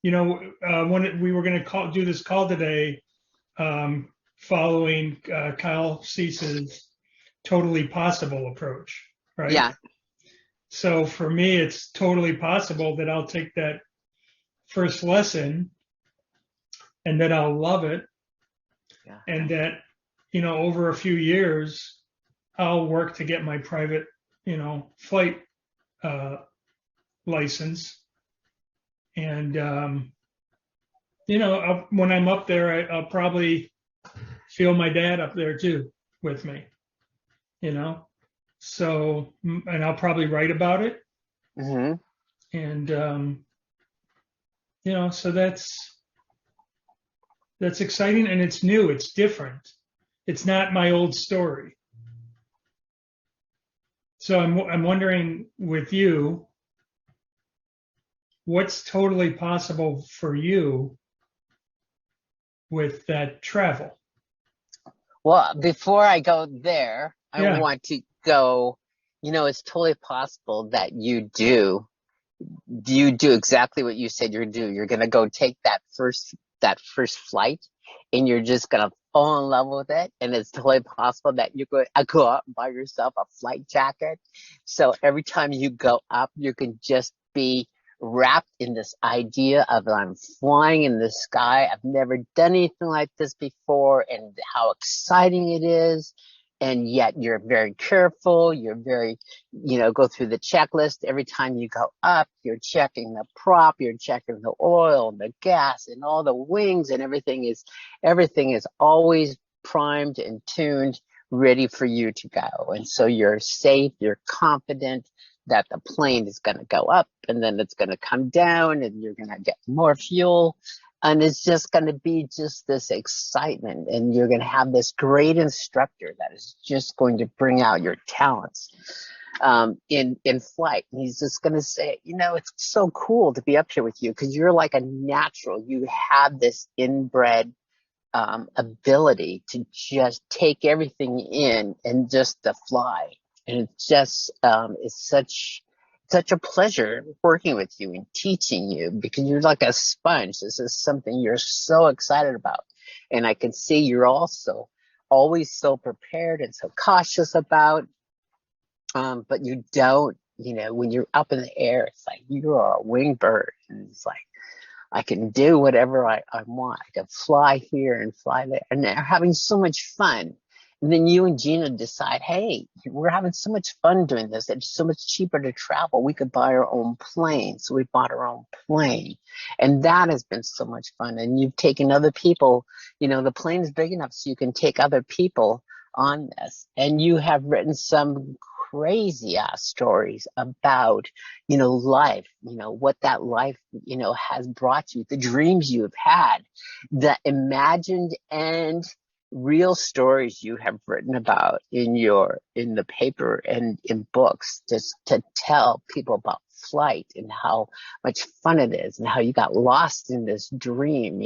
when we were going to do this call today, following Kyle Cease's totally possible approach, right? Yeah. So for me, it's totally possible that I'll take that first lesson and that I'll love it, Yeah. and that, over a few years, I'll work to get my private, flight uh, license. And, when I'm up there, I'll probably feel my dad up there too with me, you know? So, and I'll probably write about it. Hmm. And, so that's exciting, and it's new. It's different. It's not my old story. So I'm wondering with you, what's totally possible for you with that travel? Well, before I go there, I Yeah. want to go, it's totally possible that you do exactly what you said you're do. You're gonna go take that first flight, and you're just gonna fall in love with it. And it's totally possible that you go out and buy yourself a flight jacket. So every time you go up, you can just be wrapped in this idea of I'm flying in the sky. I've never done anything like this before, and how exciting it is. And yet you're very careful. You're very, go through the checklist. Every time you go up, you're checking the prop, you're checking the oil, the gas, and all the wings, and everything is always primed and tuned, ready for you to go. And so you're safe, you're confident that the plane is going to go up, and then it's going to come down, and you're going to get more fuel. And it's just going to be just this excitement, and you're going to have this great instructor that is just going to bring out your talents in flight. And he's just going to say, it's so cool to be up here with you because you're like a natural. You have this inbred ability to just take everything in and just to fly. And it's just it's such a pleasure working with you and teaching you because you're like a sponge. This is something you're so excited about. And I can see you're also always so prepared and so cautious about, but you don't, when you're up in the air, it's like you're a winged bird. And it's like, I can do whatever I want. I can fly here and fly there. And they're having so much fun. And then you and Gina decide, hey, we're having so much fun doing this. It's so much cheaper to travel. We could buy our own plane. So we bought our own plane. And that has been so much fun. And you've taken other people, the plane is big enough so you can take other people on this. And you have written some crazy ass stories about, life, what that life, has brought you, the dreams you have had, the imagined and real stories you have written about in the paper and in books, just to tell people about flight and how much fun it is and how you got lost in this dream,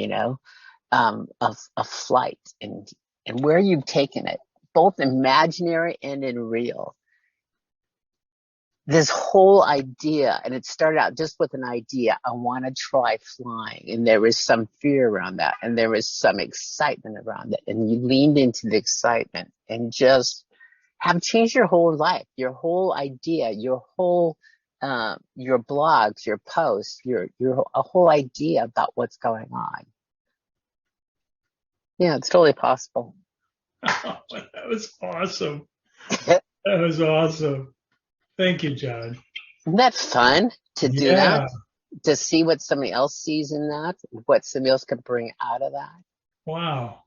of flight, and where you've taken it, both imaginary and in real. This whole idea, and it started out just with an idea, I want to try flying, and there was some fear around that, and there was some excitement around it, and you leaned into the excitement and just have changed your whole life, your whole idea, your blogs, your posts, your a whole idea about what's going on. Yeah, it's totally possible. Oh, that was awesome. That was awesome. Thank you, John. Isn't that fun to do that? Yeah. To see what somebody else sees in that, what somebody else can bring out of that. Wow.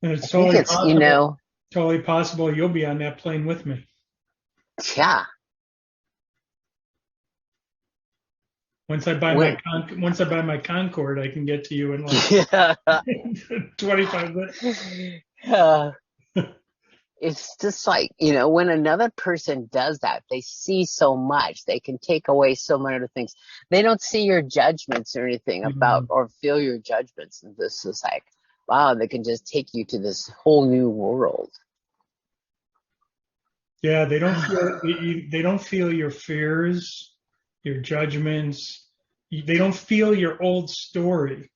And I it's think totally it's, possible. Totally possible you'll be on that plane with me. yeah. Once I buy my When, Concorde, I can get to you in like yeah. 25 minutes. Uh, it's just like, when another person does that, they see so much. They can take away so many other things. They don't see your judgments or anything about, or feel your judgments. And this is like, wow, they can just take you to this whole new world. Yeah, they don't feel your fears. your judgments. They don't feel your old story.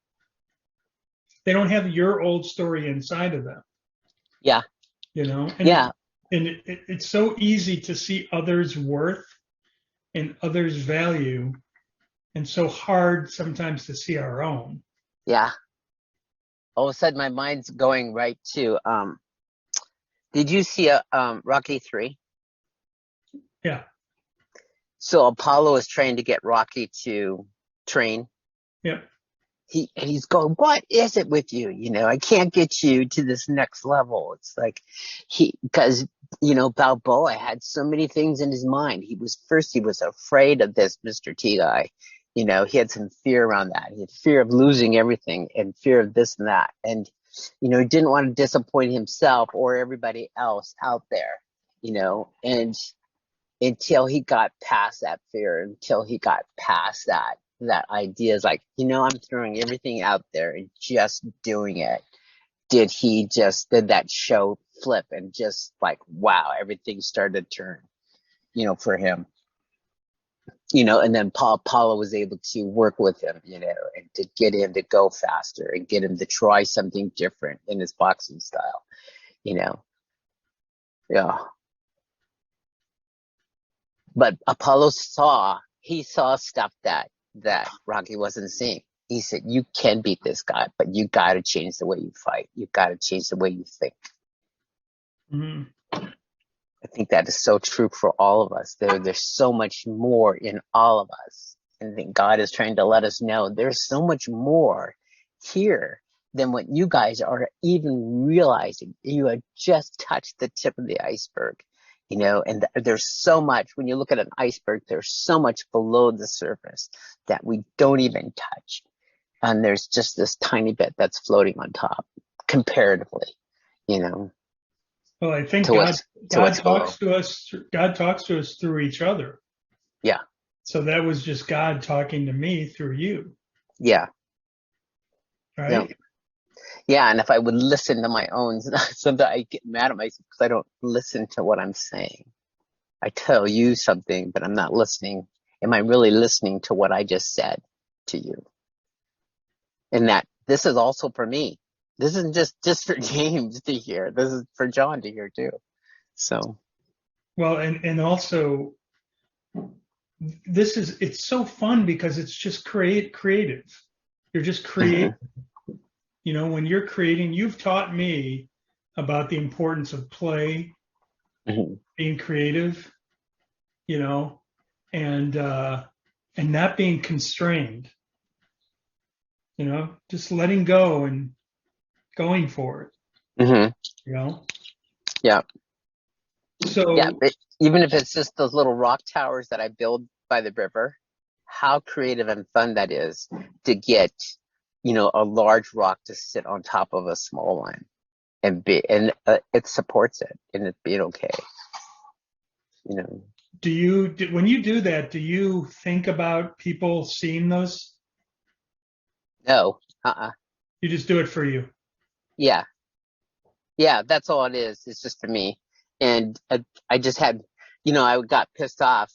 They don't have your old story inside of them, Yeah. you know? Yeah. And it's so easy to see others' worth and others' value, and so hard sometimes to see our own. Yeah. All of a sudden my mind's going right to did you see Rocky 3? Yeah. So Apollo is trying to get Rocky to train. Yeah. He's going, what is it with you? You know, I can't get you to this next level. It's like because Balboa had so many things in his mind. He was afraid of this Mr. T guy. You know, he had some fear around that. He had fear of losing everything and fear of this and that. And, he didn't want to disappoint himself or everybody else out there, and until he got past that fear, until he got past that idea is like, I'm throwing everything out there and just doing it. Did that show flip and just like, wow, everything started to turn, for him, and then Paula was able to work with him, and to get him to go faster and get him to try something different in his boxing style, yeah. But Apollo he saw stuff that Rocky wasn't seeing. He said, you can beat this guy, but you got to change the way you fight. You got to change the way you think. Mm-hmm. I think that is so true for all of us. There's so much more in all of us. And I think God is trying to let us know there's so much more here than what you guys are even realizing. You have just touched the tip of the iceberg, and there's so much. When you look at an iceberg, there's so much below the surface that we don't even touch. And there's just this tiny bit that's floating on top comparatively, Well, I think to what's God below. talks to us. God talks to us through each other. Yeah. So that was just God talking to me through you, Yeah. Yeah. right? Yeah. And if I would listen to my own, sometimes I get mad at myself because I don't listen to what I'm saying. I tell you something, but I'm not listening. Am I really listening to what I just said to you? And that this is also for me. This isn't just for James to hear. This is for John to hear too. So. Well, and also it's so fun because it's just creative. You're just creating. Mm-hmm. When you're creating, you've taught me about the importance of play, Mm-hmm. being creative, you know, and not being constrained, just letting go and going for it, Mm-hmm. you know. Yeah. Yeah. So, But even if it's just those little rock towers that I build by the river, how creative and fun that is to get, a large rock to sit on top of a small one and it supports it and it being okay, when you do that, do you think about people seeing those? No, uh-uh. You just do it for you. Yeah. Yeah. That's all it is. It's just for me. And I just had, I got pissed off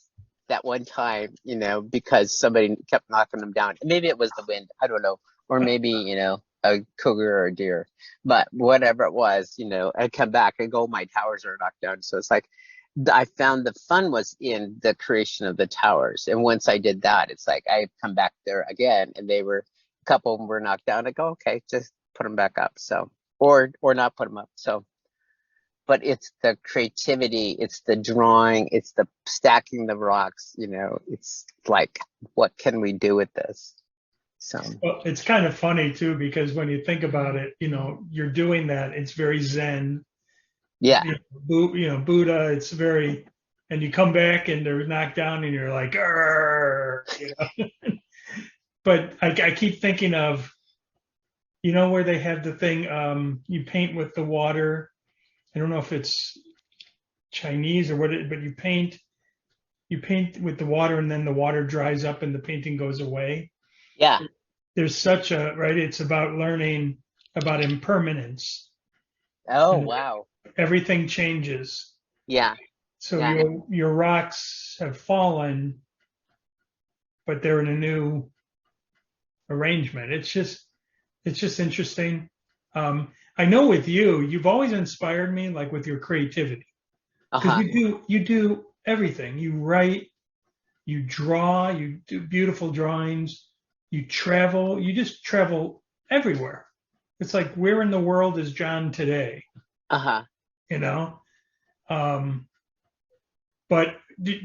that one time, because somebody kept knocking them down. Maybe it was the wind. I don't know. Or maybe, a cougar or a deer. But whatever it was, I come back and go, my towers are knocked down. So it's like, I found the fun was in the creation of the towers. And once I did that, it's like I come back there again and a couple of them were knocked down. I go, okay, just put them back up. So, or not put them up. So, but it's the creativity, it's the drawing, it's the stacking the rocks, it's like, what can we do with this? So, Well, it's kind of funny too, because when you think about it, you're doing that. It's very Zen, yeah, Buddha. It's very, and you come back and they're knocked down, and you're like, But I keep thinking of, where they have the thing, you paint with the water. I don't know if it's Chinese or what, but you paint with the water, and then the water dries up and the painting goes away. yeah. There's such a, right. It's about learning about impermanence, Oh, and wow. everything changes. Yeah, So yeah, your rocks have fallen, but they're in a new arrangement. It's just interesting. I know with you, you've always inspired me, like with your creativity, because Uh-huh. you do everything. You write, you draw, you do beautiful drawings, you travel, you just travel everywhere. It's like, where in the world is John today? Uh-huh. You know? Um, but do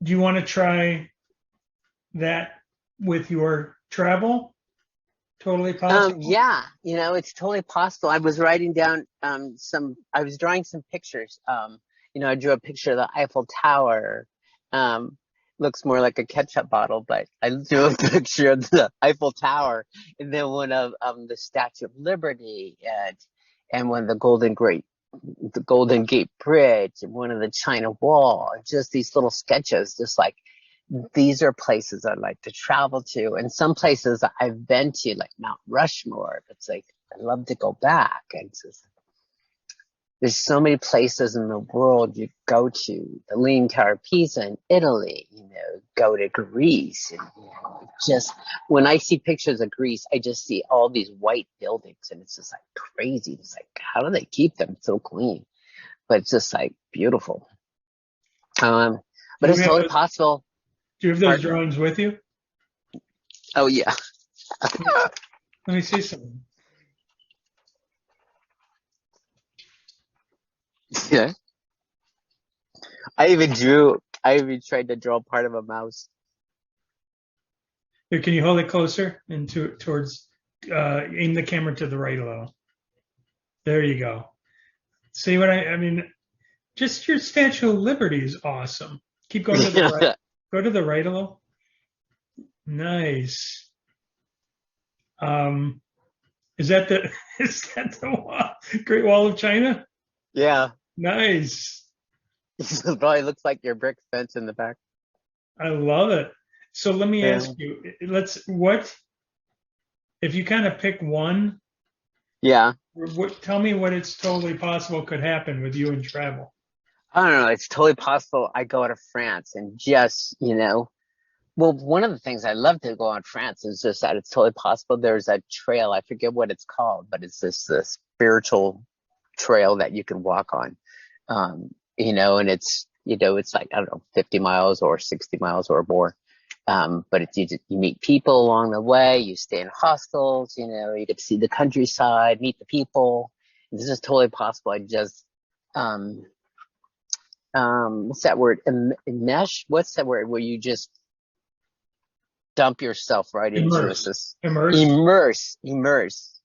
you want to try that with your travel? Totally possible. Yeah, it's totally possible. I was writing down I was drawing some pictures. I drew a picture of the Eiffel Tower. Um, looks more like a ketchup bottle, but I drew a picture of the Eiffel Tower, and then one of the Statue of Liberty, and one of the Golden Gate Bridge, and one of the China Wall. Just these little sketches, just like these are places I'd like to travel to. And some places I've been to, like Mount Rushmore, it's like, I'd love to go back. And there's so many places in the world you go to. The Leaning Tower of Pisa in Italy, go to Greece. And, just when I see pictures of Greece, I just see all these white buildings, and it's just like crazy. It's like, how do they keep them so clean? But it's just like beautiful. But Do you it's have totally those, possible. do you have those Pardon? drawings with you? Oh, yeah. Let me see some. Yeah. I even tried to draw part of a mouse. Here, can you hold it closer and towards, aim the camera to the right a little. There you go. See what I mean? Just your Statue of Liberty is awesome. Keep going to the right. Go to the right a little. Nice. Um, is that the is that the Great Wall of China? Yeah. Nice. It probably looks like your brick fence in the back. I love it. So let me Yeah. ask you, what if you kind of pick one, Yeah. tell me what it's totally possible could happen with you in travel. I don't know. It's totally possible I go to France and just, well, one of the things I love to go on France is just that it's totally possible there's a trail. I forget what it's called, but it's this spiritual trail that you can walk on. And it's like, I don't know, 50 miles or 60 miles or more. But you meet people along the way, you stay in hostels, you get to see the countryside, meet the people. This is totally possible. Um, what's that word? Mesh? What's that word where you just dump yourself right into Immerse. this? Immerse. Immerse.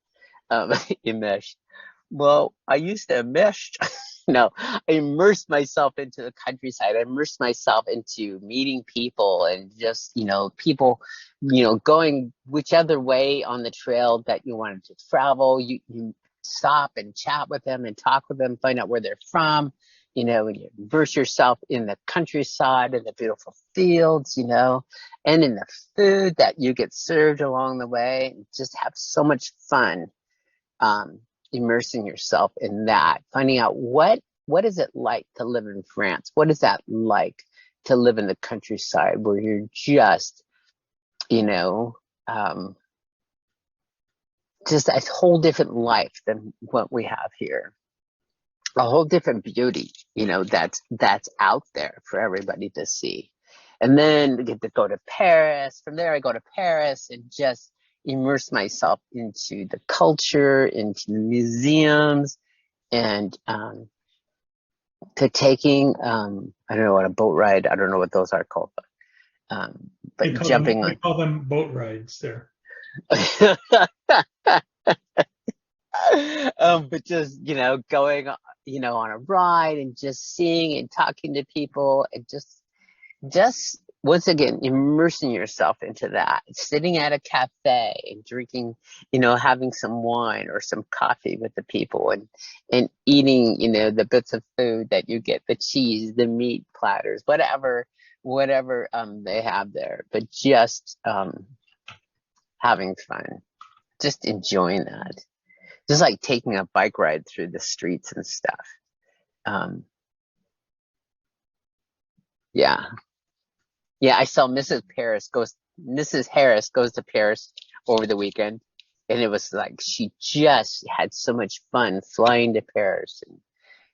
Immerse. Well, I used to immerse. No, I immersed myself into the countryside. I immersed myself into meeting people and just, people, going whichever way on the trail that you wanted to travel. You stop and chat with them and talk with them, find out where they're from, and you immerse yourself in the countryside and the beautiful fields, and in the food that you get served along the way. Just have so much fun. Immersing yourself in that, finding out what is it like to live in France? What is that like to live in the countryside where you're just, just a whole different life than what we have here. A whole different beauty, that's out there for everybody to see. And then get to go to Paris. From there, I go to Paris and just immerse myself into the culture, into the museums, and to taking I don't know what a boat ride. I don't know what those are called, They but call them jumping they on. call them boat rides there. But just going on a ride and just seeing and talking to people and just once again immersing yourself into that, sitting at a cafe and drinking, having some wine or some coffee with the people, and eating, the bits of food that you get, the cheese, the meat platters, whatever they have there, but just having fun, just enjoying that, just like taking a bike ride through the streets and stuff. um yeah Yeah, I saw Mrs. Harris goes to Paris over the weekend, and it was like she just had so much fun flying to Paris and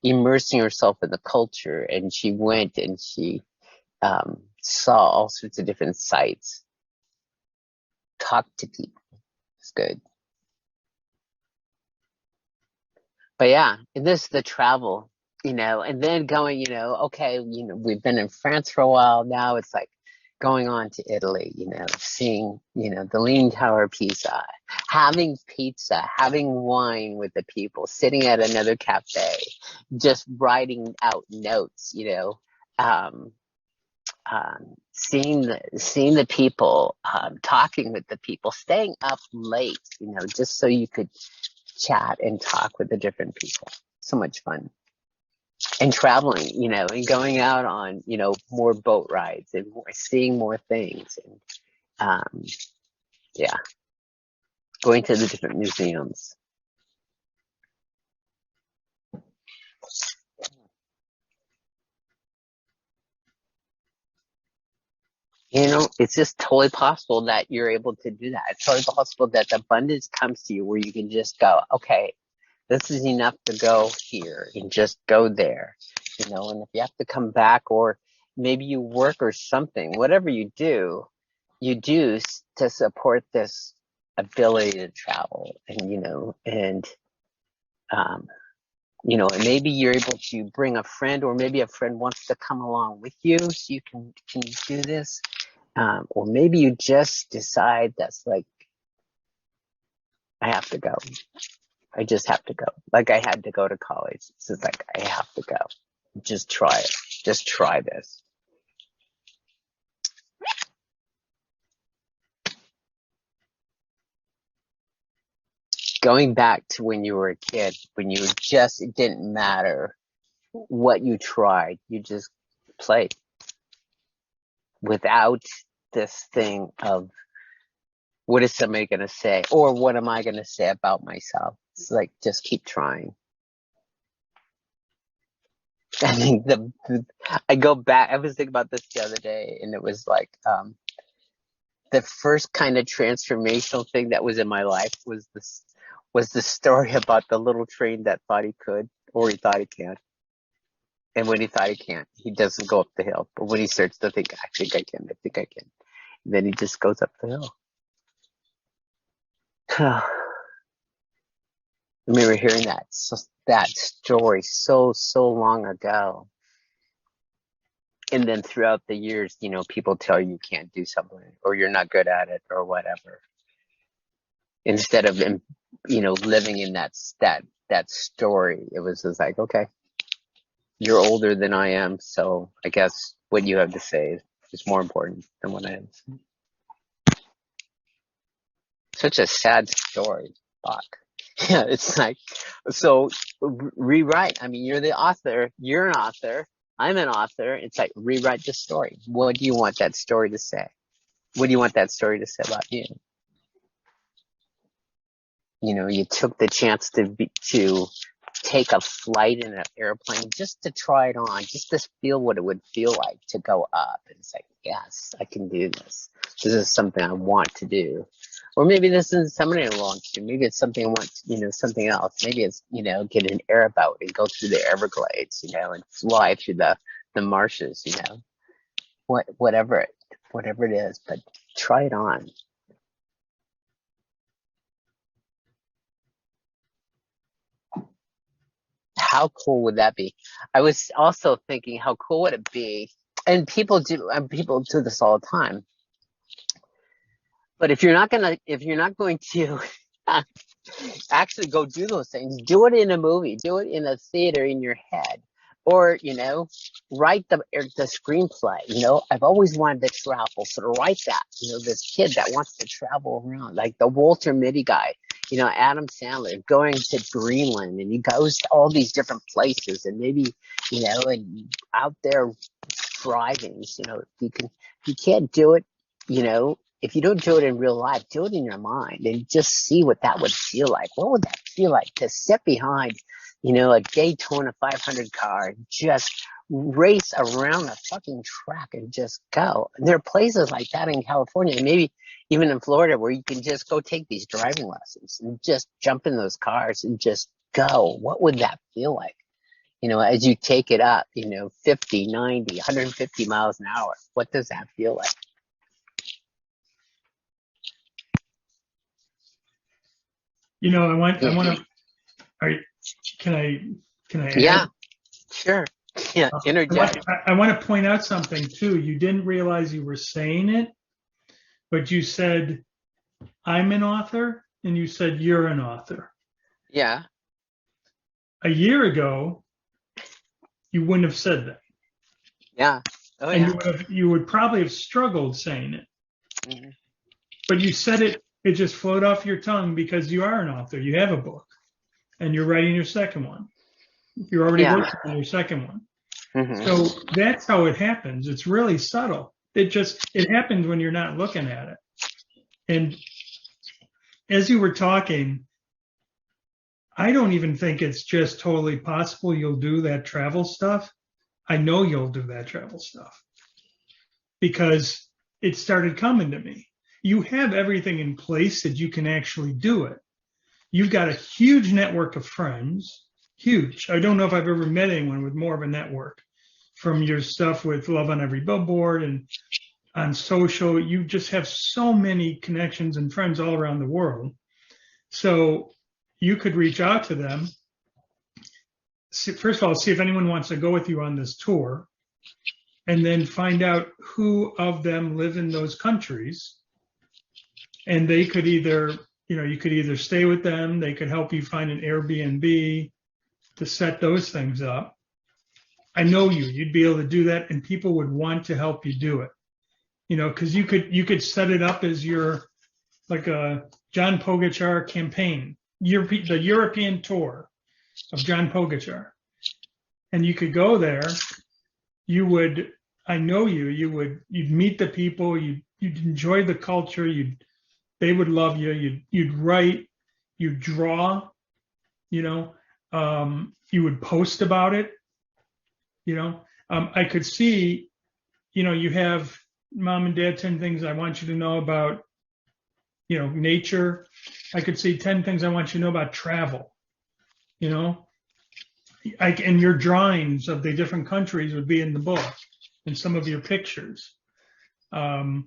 immersing herself in the culture. And she went and she saw all sorts of different sites, talked to people. It's good. But yeah, and this the travel, and then going, okay, we've been in France for a while now. It's like going on to Italy, seeing, the Leaning Tower of Pisa, having pizza, having wine with the people, sitting at another cafe, just writing out notes, um, seeing the people, talking with the people, staying up late, just so you could chat and talk with the different people. So much fun. And traveling, and going out on, more boat rides and seeing more things. And yeah, going to the different museums. It's just totally possible that you're able to do that. It's totally possible that the abundance comes to you where you can just go, okay, this is enough to go here and just go there, and if you have to come back or maybe you work or something, whatever you do to support this ability to travel and maybe you're able to bring a friend or maybe a friend wants to come along with you so you can do this. Or maybe you just decide that's like, I have to go. I just have to go. Like I had to go to college. It's just like, I have to go. Just try it. Just try this. Going back to when you were a kid, when it didn't matter what you tried, you just played without this thing of what is somebody going to say or what am I going to say about myself. It's like, just keep trying. I think I go back, I was thinking about this the other day, and it was like, the first kind of transformational thing that was in my life was the story about the little train that thought he could, or he thought he can't. And when he thought he can't, he doesn't go up the hill. But when he starts to think, I think I can, then he just goes up the hill. I remember hearing that story so long ago. And then throughout the years, people tell you can't do something or you're not good at it or whatever. Instead of, living in that story, it was just like, okay, you're older than I am, so I guess what you have to say is more important than what I have to say. Such a sad story, fuck. Yeah, it's like, so rewrite. I mean, you're the author, you're an author, I'm an author. It's like, rewrite the story. What do you want that story to say? What do you want that story to say about you? You took the chance to take a flight in an airplane just to try it on, just to feel what it would feel like to go up. And it's like, yes, I can do this. This is something I want to do. Or maybe this isn't something I want to do. Maybe it's something I want, something else. Maybe it's, get an airboat and go through the Everglades, and fly through the marshes, whatever it is, but try it on. How cool would that be? I was also thinking, how cool would it be? And people do this all the time. But if you're not going to actually go do those things, do it in a movie, do it in a theater in your head, or write the screenplay. I've always wanted to travel, so to write that. This kid that wants to travel around, like the Walter Mitty guy. Adam Sandler going to Greenland, and he goes to all these different places, and maybe, and out there driving, if you can't do it, if you don't do it in real life, do it in your mind and just see what that would feel like. What would that feel like to sit behind a Daytona 500 car, just race around the fucking track and just go. And there are places like that in California, and maybe even in Florida, where you can just go take these driving lessons and just jump in those cars and just go. What would that feel like? As you take it up, 50, 90, 150 miles an hour, what does that feel like? I want to, all right, can I add? Yeah, sure. Yeah, interject. I want to point out something too. You didn't realize you were saying it, but you said, I'm an author, and you said you're an author. Yeah. A year ago, you wouldn't have said that. Yeah. Oh, and yeah. you would probably have struggled saying it. Mm-hmm. But you said it, it just flowed off your tongue because you are an author. You have a book and you're writing your second one. You're already working on your second one. Mm-hmm. So that's how it happens. It's really subtle. It happens when you're not looking at it. And as you were talking, I don't even think it's just totally possible you'll do that travel stuff. I know you'll do that travel stuff because it started coming to me. You have everything in place that you can actually do it. You've got a huge network of friends, huge. I don't know if I've ever met anyone with more of a network from your stuff with Love on Every Billboard and on social. You just have so many connections and friends all around the world. So you could reach out to them. First of all, see if anyone wants to go with you on this tour, and then find out who of them live in those countries. And they could either, you could either stay with them, they could help you find an Airbnb to set those things up. I know you'd be able to do that, and people would want to help you do it. Because you could set it up as like a John Pogachar campaign, the European tour of John Pogachar. And you could go there, you'd meet the people, you'd enjoy the culture, they would love you, you'd write, you'd draw, you would post about it, I could see, you have Mom and Dad, 10 things I want you to know about, nature. I could see 10 things I want you to know about travel, and your drawings of the different countries would be in the book and some of your pictures. And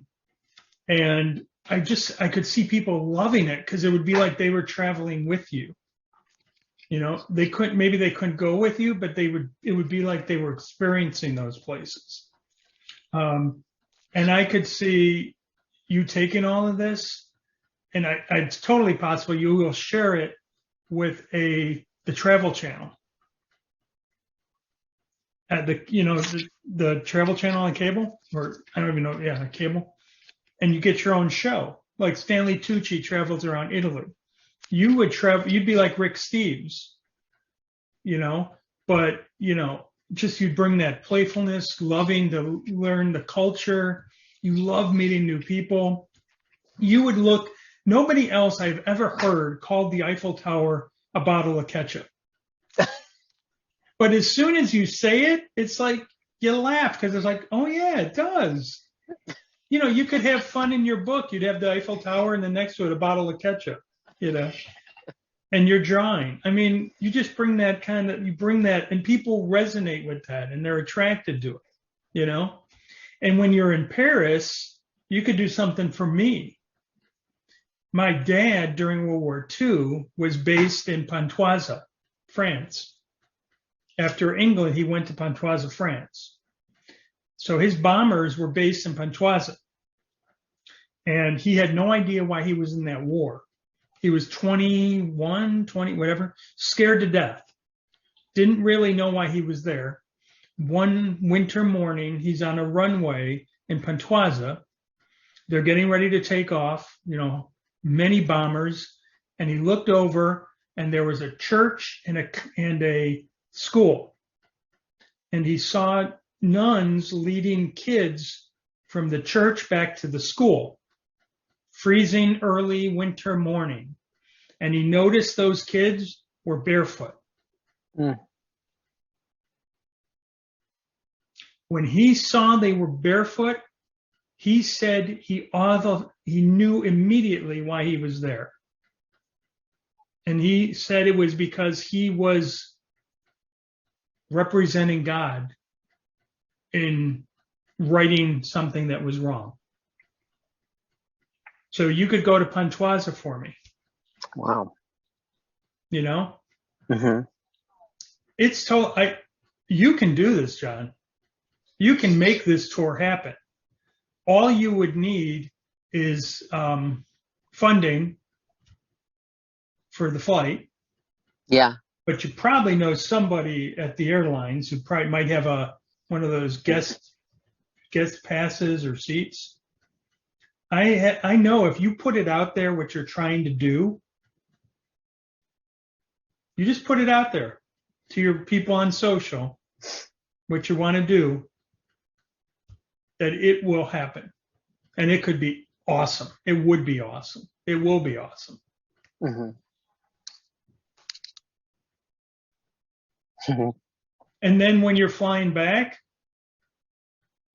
I could see people loving it because it would be like they were traveling with you. Maybe they couldn't go with you, but it would be like they were experiencing those places. And I could see you taking all of this, and it's totally possible you will share it with the Travel Channel. At the Travel Channel on cable, or I don't even know, cable. And you get your own show. Like Stanley Tucci travels around Italy. You would travel, you'd be like Rick Steves, but just you'd bring that playfulness, loving to learn the culture. You love meeting new people. You would look, nobody else I've ever heard called the Eiffel Tower a bottle of ketchup. But as soon as you say it, it's like you laugh because it's like, oh yeah, it does. You could have fun in your book. You'd have the Eiffel Tower and then next to it a bottle of ketchup, and you're drawing. I mean, you just bring that and people resonate with that and they're attracted to it, And when you're in Paris, you could do something for me. My dad during World War II was based in Pontoise, France. After England, he went to Pontoise, France. So his bombers were based in Pontoise. And he had no idea why he was in that war. He was 21, 20, whatever, scared to death. Didn't really know why he was there. One winter morning, he's on a runway in Pontoise. They're getting ready to take off, many bombers. And he looked over and there was a church and a school. And he saw nuns leading kids from the church back to the school, freezing early winter morning. And he noticed those kids were barefoot. Mm. When he saw they were barefoot, he said he knew immediately why he was there. And he said it was because he was representing God in righting something that was wrong. So you could go to Pontoise for me, Wow. you know? Mm-hmm. You can do this, John. You can make this tour happen. All you would need is funding for the flight. Yeah. But you probably know somebody at the airlines who probably might have one of those guest passes or seats. I know if you put it out there what you're trying to do, you just put it out there to your people on social, what you want to do, that it will happen. And it could be awesome. It would be awesome. It will be awesome. Mm-hmm. And then when you're flying back,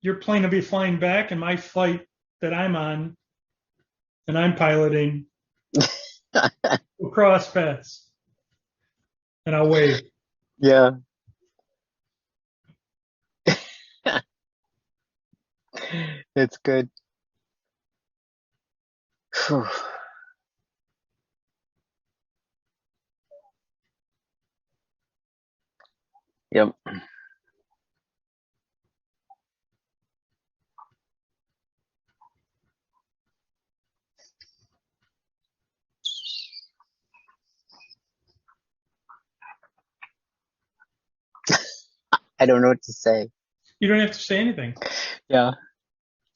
your plane will be flying back, and my flight that I'm on and I'm piloting will cross paths. And I'll wave. Yeah. It's good. Whew. Yep. I don't know what to say. You don't have to say anything. Yeah.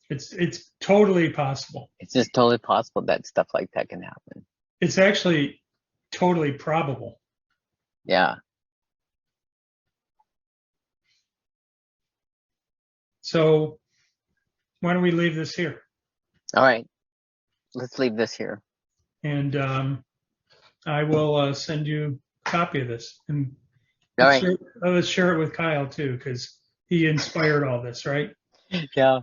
It's totally possible. It's just totally possible that stuff like that can happen. It's actually totally probable. Yeah. So why don't we leave this here? All right. Let's leave this here. And I will send you a copy of this. And All right. let's share it with Kyle too, because he inspired all this, right? Yeah.